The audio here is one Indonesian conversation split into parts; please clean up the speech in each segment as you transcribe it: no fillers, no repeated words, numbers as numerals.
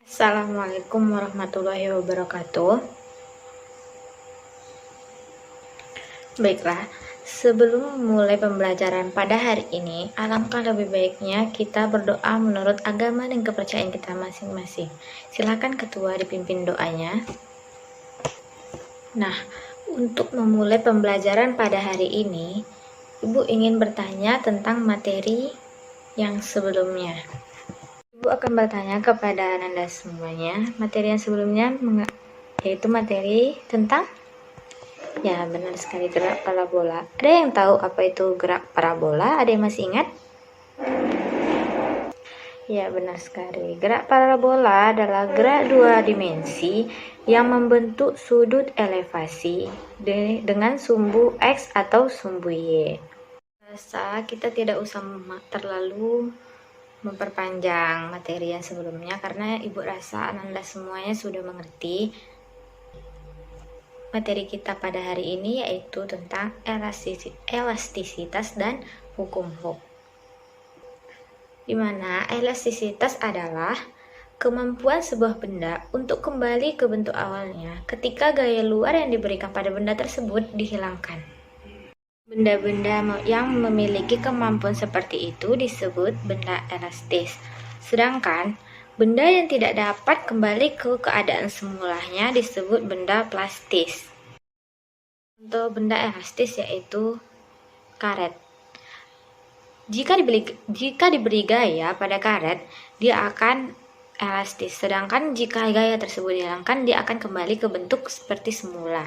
Assalamualaikum warahmatullahi wabarakatuh. Baiklah, sebelum memulai pembelajaran pada hari ini, alangkah lebih baiknya kita berdoa menurut agama dan kepercayaan kita masing-masing. Silakan ketua dipimpin doanya. Nah, untuk memulai pembelajaran pada hari ini, Ibu ingin bertanya tentang materi yang sebelumnya. Ibu akan bertanya kepada Anda semuanya, materi yang sebelumnya yaitu materi tentang, ya benar sekali, gerak parabola. Ada yang tahu apa itu gerak parabola? Ada yang masih ingat? Ya benar sekali, gerak parabola adalah gerak dua dimensi yang membentuk sudut elevasi dengan sumbu X atau sumbu Y. Rasa kita tidak usah terlalu memperpanjang materi yang sebelumnya karena Ibu rasa Anda semuanya sudah mengerti materi kita pada hari ini, yaitu tentang elastisitas dan hukum Hooke. Di mana elastisitas adalah kemampuan sebuah benda untuk kembali ke bentuk awalnya ketika gaya luar yang diberikan pada benda tersebut dihilangkan. Benda-benda yang memiliki kemampuan seperti itu disebut benda elastis. Sedangkan benda yang tidak dapat kembali ke keadaan semulanya disebut benda plastis. Untuk benda elastis yaitu karet. Jika diberi gaya pada karet, dia akan elastis. Sedangkan jika gaya tersebut dihilangkan, dia akan kembali ke bentuk seperti semula.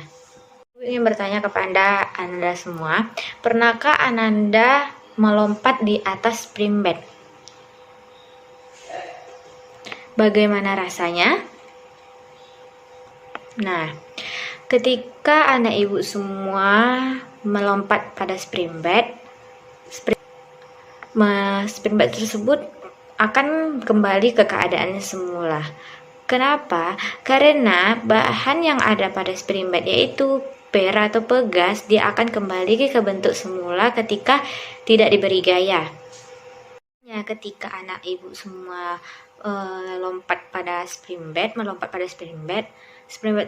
Saya ingin bertanya kepada Anda semua, pernahkah Anda melompat di atas spring bed? Bagaimana rasanya? Nah, ketika anak ibu semua melompat pada spring bed tersebut akan kembali ke keadaannya semula. Kenapa? Karena bahan yang ada pada spring bed yaitu per atau pegas, dia akan kembali ke bentuk semula ketika tidak diberi gaya. Ya, ketika anak ibu semua melompat pada spring bed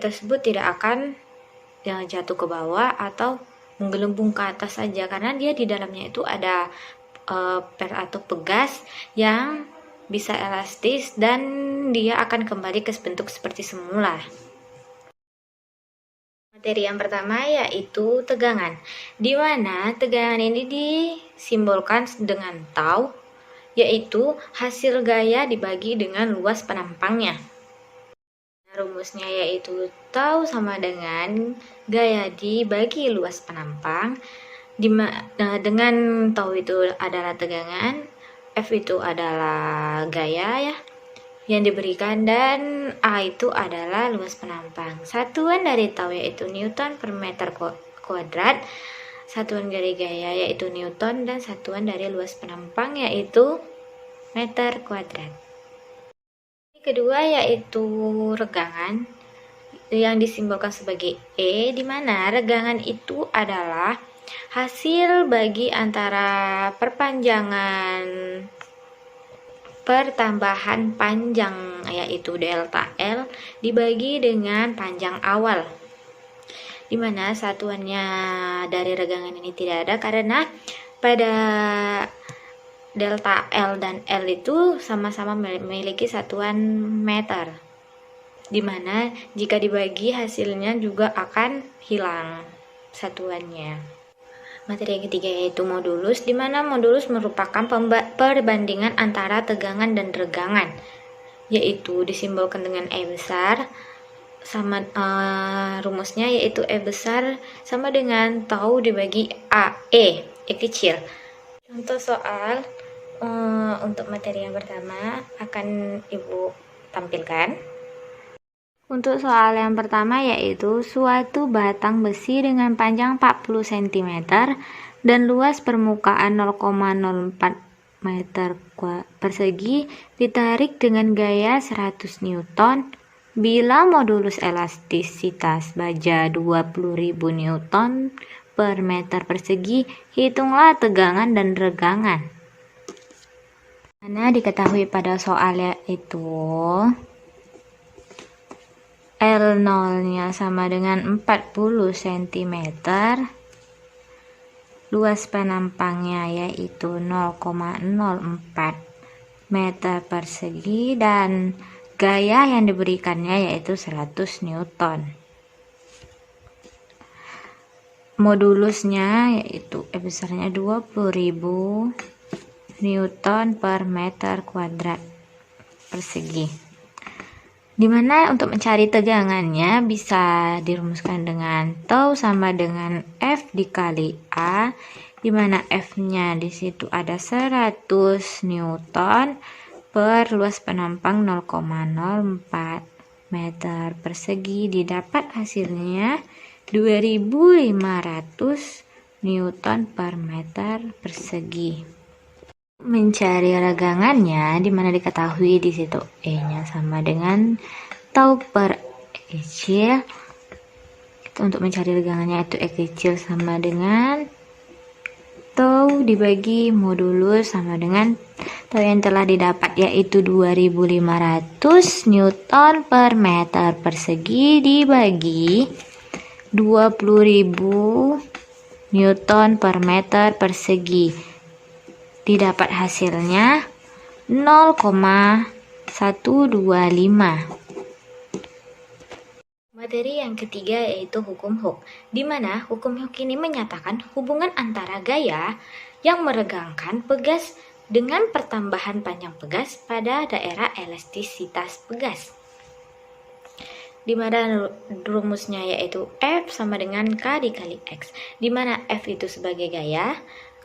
tersebut tidak akan jatuh ke bawah atau menggelembung ke atas saja, karena dia di dalamnya itu ada per atau pegas yang bisa elastis dan dia akan kembali ke bentuk seperti semula. Materi yang pertama yaitu tegangan, di mana tegangan ini disimbolkan dengan tau, yaitu hasil gaya dibagi dengan luas penampangnya. Rumusnya yaitu tau sama dengan gaya dibagi luas penampang, dengan tau itu adalah tegangan, F itu adalah gaya ya yang diberikan, dan A itu adalah luas penampang. Satuan dari tau yaitu Newton per meter kuadrat, satuan dari gaya yaitu Newton, dan satuan dari luas penampang yaitu meter kuadrat. Kedua yaitu regangan yang disimbolkan sebagai E, di mana regangan itu adalah hasil bagi antara pertambahan panjang yaitu delta L dibagi dengan panjang awal, di mana satuannya dari regangan ini tidak ada karena pada delta L dan L itu sama-sama memiliki satuan meter, di mana jika dibagi hasilnya juga akan hilang satuannya. Materi yang ketiga yaitu modulus, di mana modulus merupakan perbandingan antara tegangan dan regangan, yaitu disimbolkan dengan E besar, sama rumusnya yaitu E besar sama dengan tau dibagi E kecil. Contoh soal untuk materi yang pertama akan Ibu tampilkan. Untuk soal yang pertama yaitu suatu batang besi dengan panjang 40 cm dan luas permukaan 0,04 meter persegi ditarik dengan gaya 100 Newton. Bila modulus elastisitas baja 20.000 Newton per meter persegi, hitunglah tegangan dan regangan. Karena diketahui pada soalnya itu L0-nya sama dengan 40 cm, luas penampangnya yaitu 0,04 meter persegi, dan gaya yang diberikannya yaitu 100 Newton. Modulusnya yaitu besarnya 20.000 Newton per meter kuadrat persegi. Dimana untuk mencari tegangannya bisa dirumuskan dengan tau sama dengan F dikali A, dimana F-nya di situ ada 100 Newton per luas penampang 0,04 meter persegi, didapat hasilnya 2500 Newton per meter persegi. Mencari regangannya, dimana diketahui di situ E-nya sama dengan tau per E kecil. Untuk mencari regangannya itu E kecil sama dengan tau dibagi modulus sama dengan tau yang telah didapat yaitu 2500 Newton per meter persegi dibagi 20.000 Newton per meter persegi. Didapat hasilnya 0,125. Materi yang ketiga yaitu hukum Hooke, di mana hukum Hooke ini menyatakan hubungan antara gaya yang meregangkan pegas dengan pertambahan panjang pegas pada daerah elastisitas pegas. Di mana rumusnya yaitu F sama dengan K dikali X, di mana F itu sebagai gaya,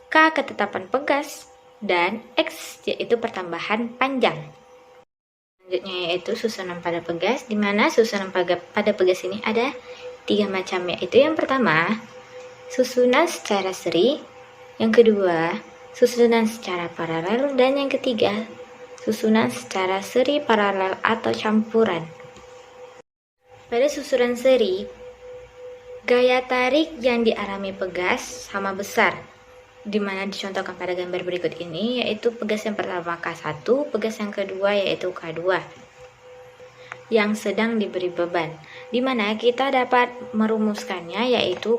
K ketetapan pegas, dan X yaitu pertambahan panjang. Selanjutnya yaitu susunan pada pegas, di mana susunan pada pegas ini ada 3 macam, yaitu yang pertama susunan secara seri, yang kedua susunan secara paralel, dan yang ketiga susunan secara seri paralel atau campuran. Pada susunan seri, gaya tarik yang dialami pegas sama besar, dimana dicontohkan pada gambar berikut ini, yaitu pegas yang pertama K1, pegas yang kedua yaitu K2 yang sedang diberi beban, dimana kita dapat merumuskannya yaitu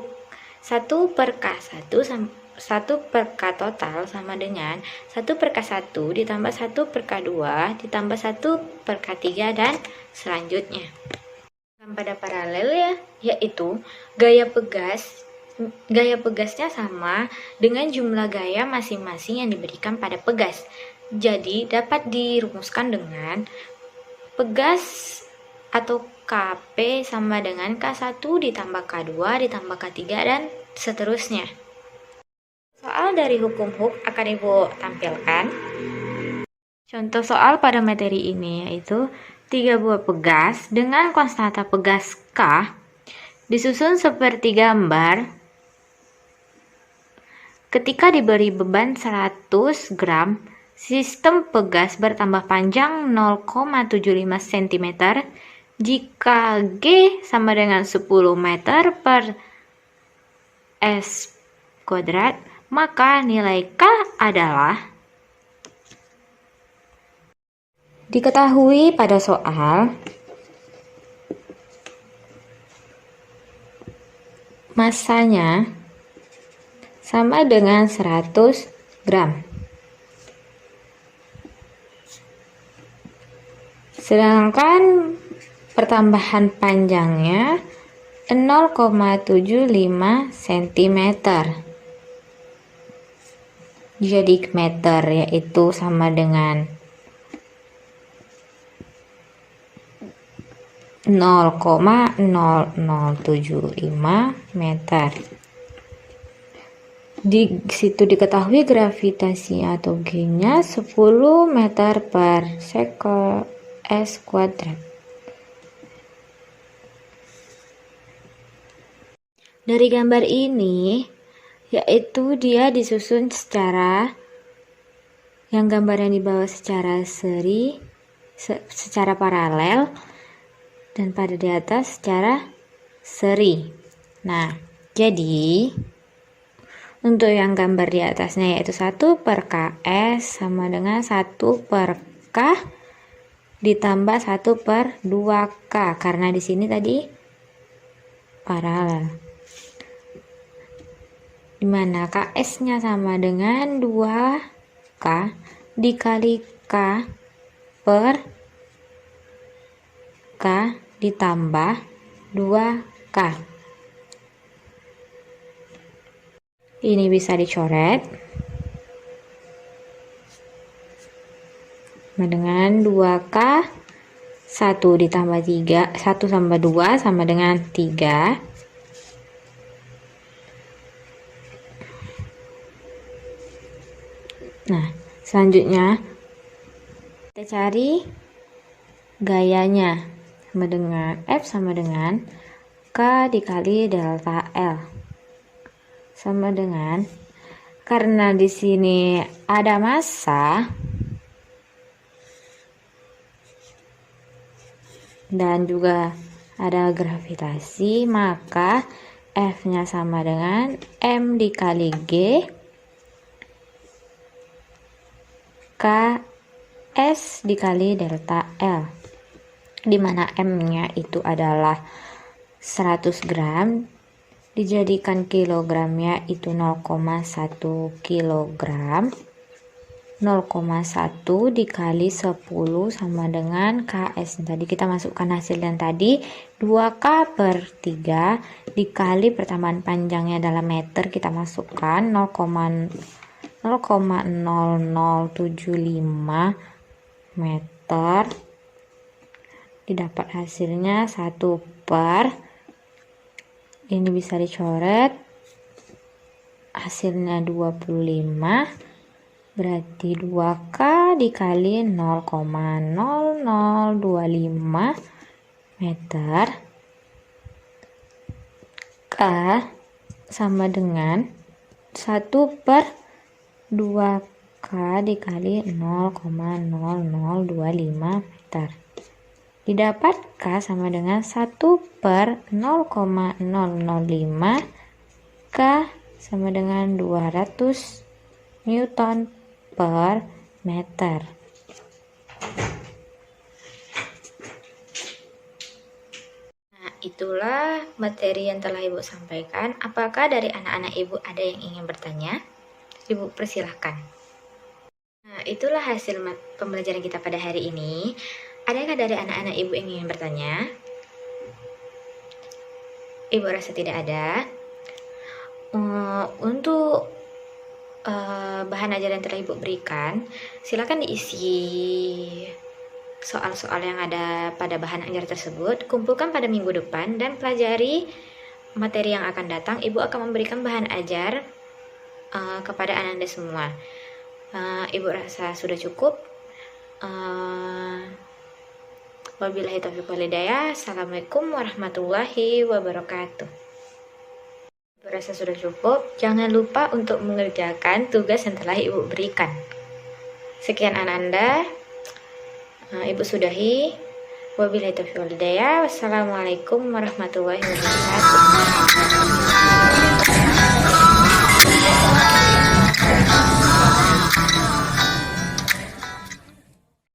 1 per K1 1 per K total sama dengan 1 per K1 ditambah 1 per K2 ditambah 1 per K3 dan selanjutnya. Pada paralel yaitu gaya pegasnya sama dengan jumlah gaya masing-masing yang diberikan pada pegas. Jadi dapat dirumuskan dengan pegas atau Kp sama dengan K1 ditambah K2 ditambah K3 dan seterusnya. Soal dari hukum Hooke akan Ibu tampilkan. Contoh soal pada materi ini yaitu 3 buah pegas dengan konstanta pegas K disusun seperti gambar. Ketika diberi beban 100 gram, sistem pegas bertambah panjang 0,75 cm jika G sama dengan 10 meter per S kuadrat, maka nilai K adalah diketahui pada soal masanya sama dengan 100 gram. Sedangkan pertambahan panjangnya 0,75 cm. Jadi meter yaitu sama dengan 0,0075 meter. Di situ diketahui gravitasi atau G-nya 10 meter per sekon S kuadrat. Dari gambar ini, yaitu dia disusun yang gambar yang dibawa secara seri, secara paralel, dan pada di atas secara seri. Nah, jadi untuk yang gambar di atasnya yaitu 1 per KS sama dengan 1 per K ditambah 1/2K karena di sini tadi paralel, dimana KS-nya sama dengan 2K dikali K per K ditambah 2K. Ini bisa dicoret sama dengan 2K, 1 ditambah 3, 1 tambah 2 sama dengan 3. Nah, selanjutnya kita cari gayanya, sama dengan F sama dengan K dikali delta L, sama dengan, karena di sini ada massa dan juga ada gravitasi, maka F-nya sama dengan M dikali G KS dikali delta L, dimana M-nya itu adalah 100 gram, dijadikan kilogramnya itu 0,1 kilogram, 0,1 dikali 10 sama dengan KS. Tadi kita masukkan hasil yang tadi 2K per 3 dikali pertambahan panjangnya dalam meter, kita masukkan 0,0075 meter, didapat hasilnya 1 per, ini bisa dicoret, hasilnya 25, berarti 2K dikali 0,0025 meter, K sama dengan 1 per 2K dikali 0,0025 meter. Didapat K sama dengan 1 per 0,005, K sama dengan 200 Newton per meter. Nah, itulah materi yang telah Ibu sampaikan. Apakah dari anak-anak Ibu ada yang ingin bertanya? Ibu persilahkan. Nah, itulah hasil pembelajaran kita pada hari ini. Adakah dari anak-anak Ibu yang ingin bertanya? Ibu rasa tidak ada. Untuk bahan ajaran yang telah Ibu berikan, silakan diisi soal-soal yang ada pada bahan ajar tersebut, kumpulkan pada minggu depan dan pelajari materi yang akan datang. Ibu akan memberikan bahan ajar kepada anak-anak semua. Ibu rasa sudah cukup. Wabillahi taufiq wal hidayah. Assalamualaikum warahmatullahi wabarakatuh. Ibu rasa sudah cukup. Jangan lupa untuk mengerjakan tugas yang telah Ibu berikan. Sekian Ananda. Ibu sudahi. Wabillahi taufiq wal hidayah. Wassalamualaikum warahmatullahi wabarakatuh.